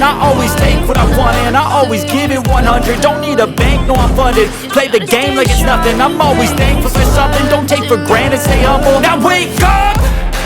running. I always take what I want and I always give it 100. Don't need a bank, no I'm funded. Play the game like it's nothing. I'm always thankful for something. Don't take for granted, stay humble. Now wake up!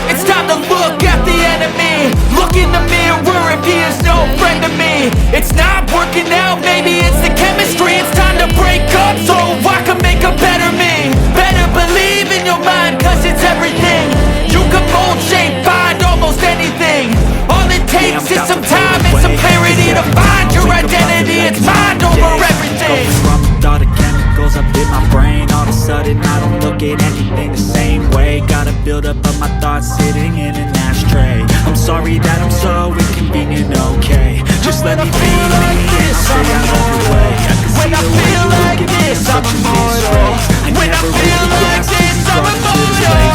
It's time to look at the enemy. Look in the mirror if he is no friend to me. It's not working out, maybe it's the chemistry. It's time to break up so I can make a better me. Better believe in your mind, cause it's everything. You can mold, shape, find almost anything. All it takes is some time and some clarity to find your identity. It's mind over everything. From all the chemicals up in my brain, all of a sudden I don't look at anything the same way. Gotta build up of my thoughts sitting in an ashtray. I'm sorry that I'm so inconvenient, okay. Just let me be me and I'll stay out of your way. When I feel like this, I'm immortal. When I feel like this, I'm immortal.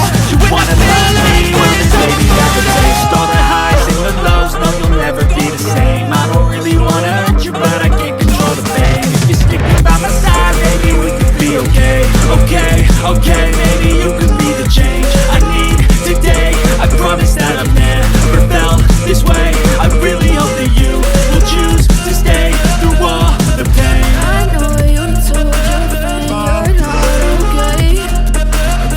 When I feel like this, I'm immortal. All the highs and the lows, no you'll never be the same. I don't really wanna hurt you, but I can't control the pain. If you're sticking by my side, maybe we could be okay. Okay, maybe you could be the change I need today. I promise that I've never felt this way. I really hope that you will choose to stay through all the pain. I know you told your friend you're not okay.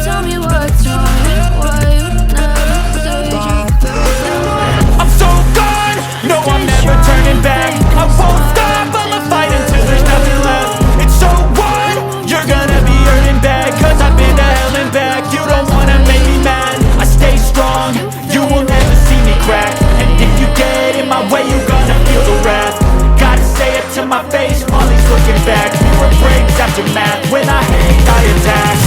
Tell me what's wrong and why you never said you felt that way. I'm so gone, no I'm never turning back. I won't stop, I'ma fight until there's nothing left. It's so what? You're gonna be earning back, cause I've been to hell and back. You don't wanna make me mad, I stay strong. You will never see me crack. And if you get in my way, you gonna feel the wrath. Gotta say it to my face while he's looking back. Mirror breaks after math, when I hate I attack.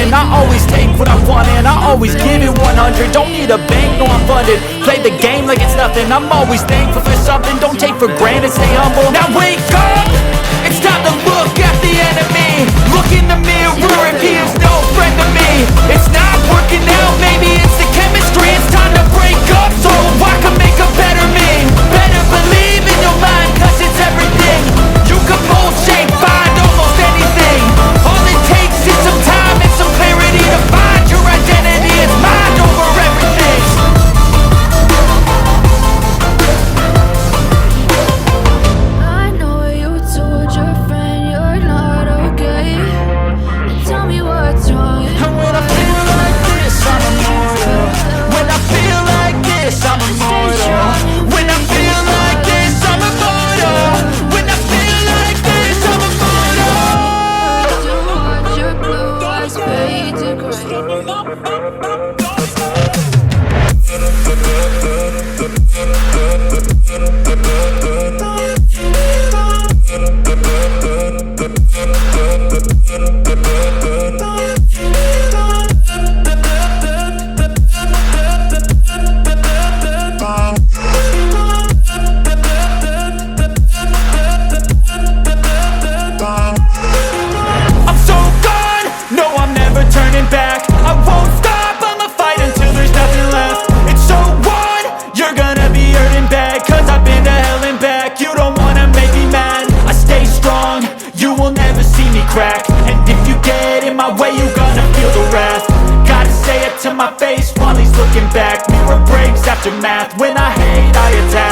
I always take what I want and I always give it 100. Don't need a bank, no I'm funded. Play the game like it's nothing. I'm always thankful for something. Don't take for granted, stay humble. Now wake up! It's time to look at the enemy. Look in the mirror if he is no friend to me. It's not working out, maybe it's the chemistry. It's time to break up so I can make a better me. Better believe in your mind, cause it's everything. You can mold, shape, find almost anything. All it takes is some time and some clarity to find your identity. It's mind over everything. I know you told your friend you're not okay. Tell me what's wrong And when I feel like this, I'm immortal. When I feel like this, I'm immortal. When I feel like this, I'm immortal. When I feel like this, I'm immortal. to watch your blue eyes fade to gray. I'm so gone, no I'm never turning back. I won't stop, I'ma fight until there's nothing left. It's so what? You're gonna be hurting bad, cause I've been to hell and back. You don't wanna make me mad, I stay strong. You will never see me crack. And if you get in my way, you gonna feel the wrath. Gotta say it to my face while he's looking back. Mirror breaks after math, when I hate I attack.